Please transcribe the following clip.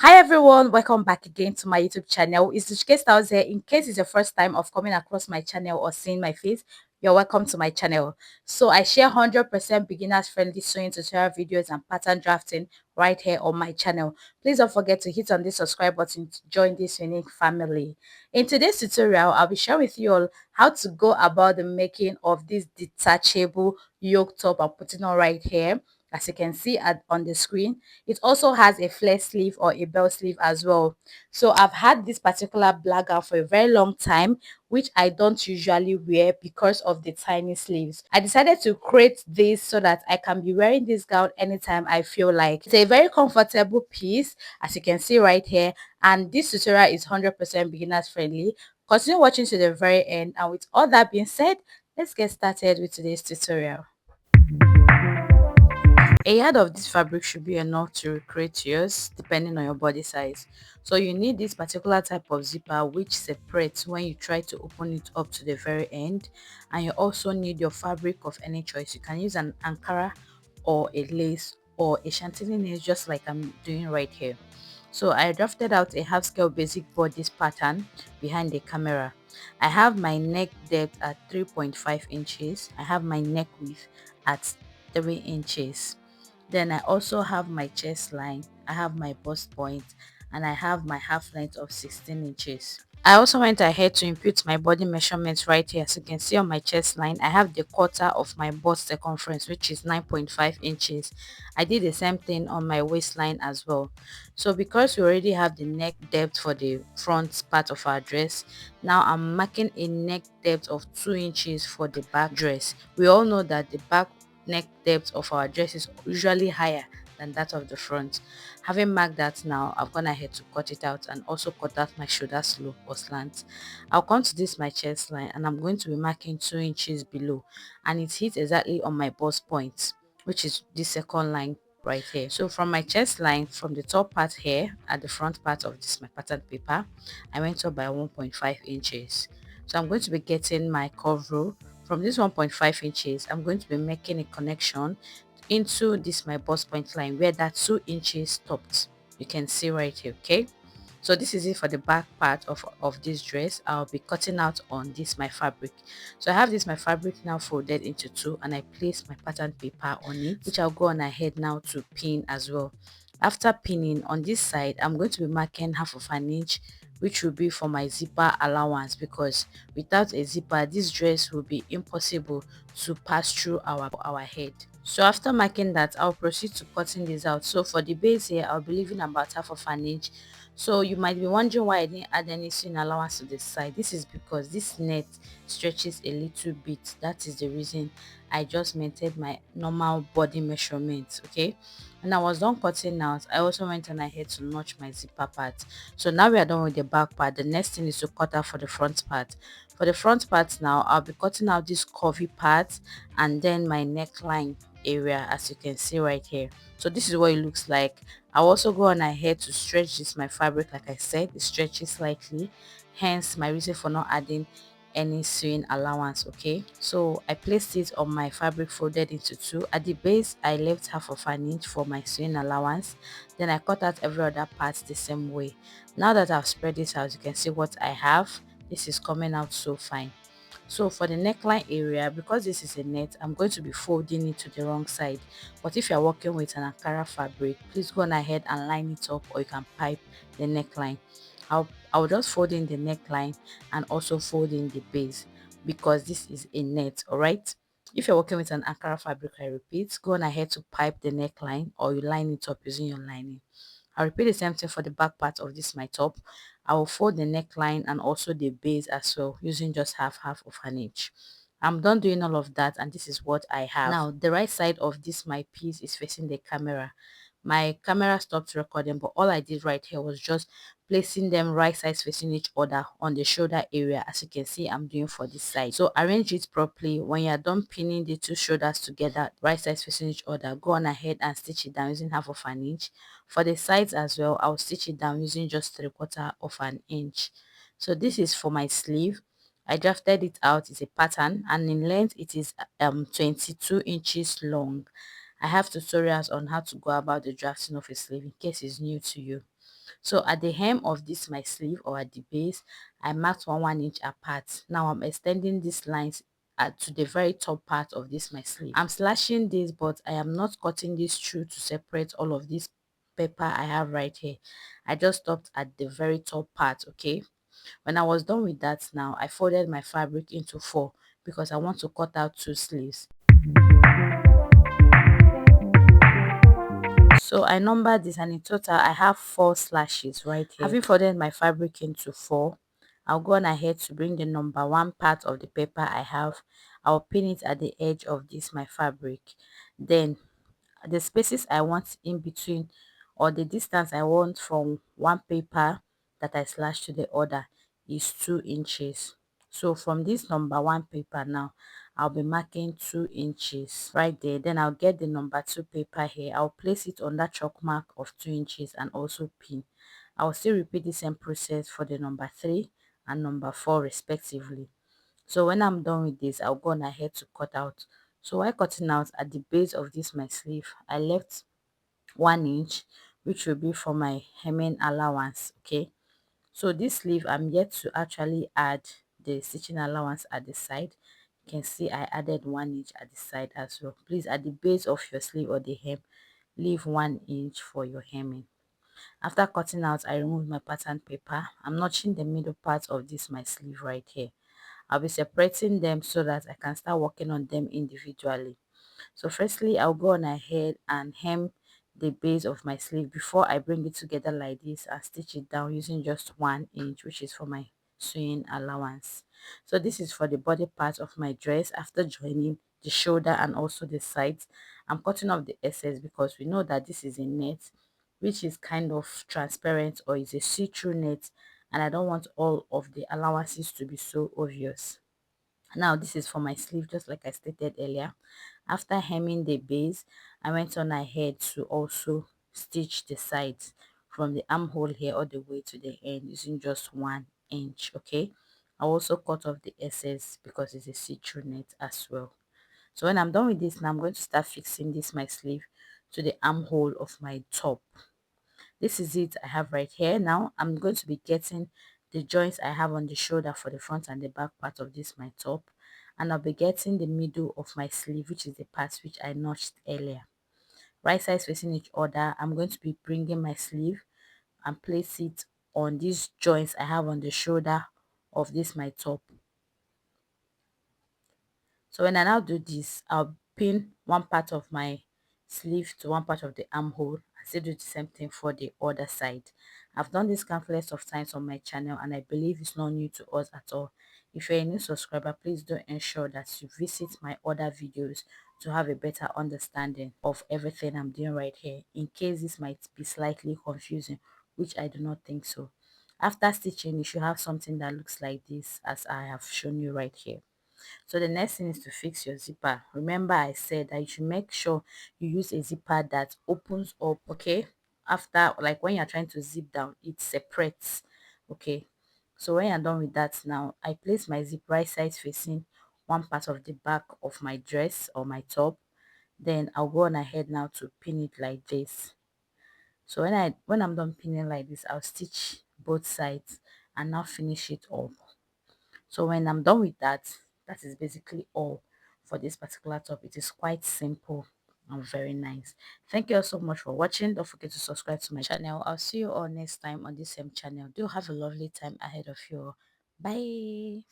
Hi everyone, welcome back again to my YouTube channel. It's Tushke Styles here. In case it's your first time of coming across my channel or seeing my face, you're welcome to my channel. So I share 100% beginners friendly sewing tutorial videos and pattern drafting right here on my channel. Please don't forget to hit on the subscribe button to join this unique family. In today's tutorial, I'll be sharing with you all how to go about the making of this detachable yoke top I'm putting on right here. As you can see on the screen, it also has a flare sleeve or a bell sleeve as well. So I've had this particular black gown for a very long time, which I don't usually wear because of the tiny sleeves. I decided to create this so that I can be wearing this gown anytime I feel like. It's a very comfortable piece, as you can see right here, and this tutorial is 100% beginners friendly. Continue watching to the very end, and with all that being said, let's get started with today's tutorial. A yard of this fabric should be enough to recreate yours depending on your body size. So you need this particular type of zipper which separates when you try to open it up to the very end, and you also need your fabric of any choice. You can use an Ankara or a lace or a chantilly nails, just like I'm doing right here. So I drafted out a half scale basic bodice pattern behind the camera. I have my neck depth at 3.5 inches. I have my neck width at 3 inches. Then I also have my chest line, I have my bust point, and I have my half length of 16 inches. I also went ahead to input my body measurements right here. As you can see on my chest line, I have the quarter of my bust circumference, which is 9.5 inches. I did the same thing on my waistline as well. So because we already have the neck depth for the front part of our dress, now I'm marking a neck depth of 2 inches for the back dress. We all know that the back neck depth of our dress is usually higher than that of the front. Having marked that, now I've gone ahead to cut it out and also cut out my shoulder slope or slant. I'll come to this my chest line and I'm going to be marking 2 inches below, and it hits exactly on my bust point, which is the second line right here. So from my chest line, from the top part here at the front part of this my pattern paper, I went up by 1.5 inches. So I'm going to be getting my curve row. From this 1.5 inches, I'm going to be making a connection into this my bust point line where that 2 inches stopped. You can see right here. Okay, so this is it for the back part of this dress. I'll be cutting out on this my fabric. So I have this my fabric now folded into two, and I place my pattern paper on it, which I'll go on ahead now to pin as well. After pinning on this side, I'm going to be marking half of an inch, which will be for my zipper allowance, because without a zipper this dress will be impossible to pass through our head. So after marking that, I'll proceed to cutting this out. So for the base here, I'll be leaving about half of an inch. So you might be wondering why I didn't add any sewing allowance to this side. This is because this net stretches a little bit. That is the reason I just maintained my normal body measurements. Okay, and I was done cutting out. I also went on ahead to notch my zipper part. So now we are done with the back part. The next thing is to cut out for the front part. For the front part now, I'll be cutting out this curvy part and then my neckline area, as you can see right here. So this is what it looks like. I'll also go on ahead to stretch this my fabric. Like I said, it stretches slightly, hence my reason for not adding any sewing allowance. Okay, so I placed it on my fabric folded into two. At the base, I left half of an inch for my sewing allowance, then I cut out every other part the same way. Now that I've spread this out, you can see what I have. This is coming out so fine. So for the neckline area, because this is a net, I'm going to be folding it to the wrong side. But if you're working with an Ankara fabric, please go on ahead and line it up, or you can pipe the neckline. I'll just fold in the neckline and also fold in the base, because this is a net. All right, if you're working with an Ankara fabric, I repeat, go on ahead to pipe the neckline, or you line it up using your lining. I'll repeat the same thing for the back part of this my top. I will fold the neckline and also the base as well, using just half of an inch. I'm done doing all of that, and this is what I have. Now the right side of this my piece is facing the camera. My camera stopped recording, but all I did right here was just placing them right sides facing each other on the shoulder area, as you can see I'm doing for this side. So arrange it properly. When you're done pinning the two shoulders together, right sides facing each other, go on ahead and stitch it down using half of an inch. For the sides as well, I'll stitch it down using just 3/4 of an inch. So this is for my sleeve. I drafted it out. It's a pattern, and in length it is 22 inches long. I have tutorials on how to go about the drafting of a sleeve in case it's new to you. So at the hem of this my sleeve, or at the base, I marked 1 inch apart. Now I'm extending these lines to the very top part of this my sleeve. I'm slashing this, but I am not cutting this through to separate all of this paper I have right here. I just stopped at the very top part. Okay, when I was done with that, now I folded my fabric into four because I want to cut out two sleeves. So I numbered this, and in total I have 4 slashes right here. Having folded my fabric into four, I'll go on ahead to bring the number one part of the paper I have. I'll pin it at the edge of this my fabric. Then the spaces I want in between, or the distance I want from one paper that I slashed to the other, is 2 inches. So from this number one paper now, I'll be marking 2 inches right there. Then I'll get the number two paper here. I'll place it on that chalk mark of 2 inches and also pin. I'll still repeat the same process for the number three and number four respectively. So when I'm done with this, I'll go on ahead to cut out. So while cutting out, at the base of this my sleeve, I left 1 inch, which will be for my hemming allowance. Okay, so this sleeve, I'm yet to actually add the stitching allowance at the side. You can see I added 1 inch at the side as well. Please, at the base of your sleeve or the hem, leave 1 inch for your hemming. After cutting out, I removed my pattern paper. I'm notching the middle part of this my sleeve right here. I'll be separating them so that I can start working on them individually. So firstly, I'll go on ahead and hem the base of my sleeve before I bring it together like this and stitch it down using just 1 inch, which is for my sewing allowance. So this is for the body part of my dress. After joining the shoulder and also the sides, I'm cutting off the excess because we know that this is a net which is kind of transparent, or is a see-through net, and I don't want all of the allowances to be so obvious. Now this is for my sleeve, just like I stated earlier. After hemming the base, I went on ahead to also stitch the sides from the armhole here all the way to the end using just 1 inch. Okay, I also cut off the excess because it's a see-through net as well. So when I'm done with this, now I'm going to start fixing this my sleeve to the armhole of my top. This is it I have right here. Now I'm going to be getting the joints I have on the shoulder for the front and the back part of this my top, and I'll be getting the middle of my sleeve, which is the part which I notched earlier. Right sides facing each other, I'm going to be bringing my sleeve and place it on these joints I have on the shoulder of this my top. So when I now do this, I'll pin one part of my sleeve to one part of the armhole and still do the same thing for the other side. I've done this countless of times on my channel, and I believe it's not new to us at all. If you're a new subscriber, please do ensure that you visit my other videos to have a better understanding of everything I'm doing right here, in case this might be slightly confusing, which I do not think so. After stitching, you should have something that looks like this, as I have shown you right here. So the next thing is to fix your zipper. Remember I said that you should make sure you use a zipper that opens up, okay? After, like when you're trying to zip down, it separates, okay? So when you're done with that, now I place my zip right side facing one part of the back of my dress or my top. Then I'll go on ahead now to pin it like this. So when I'm done pinning like this, I'll stitch both sides and now finish it up. So when I'm done with that, that is basically all for this particular top. It is quite simple and very nice. Thank you all so much for watching. Don't forget to subscribe to my channel. I'll see you all next time on this same channel. Do have a lovely time ahead of you. Bye.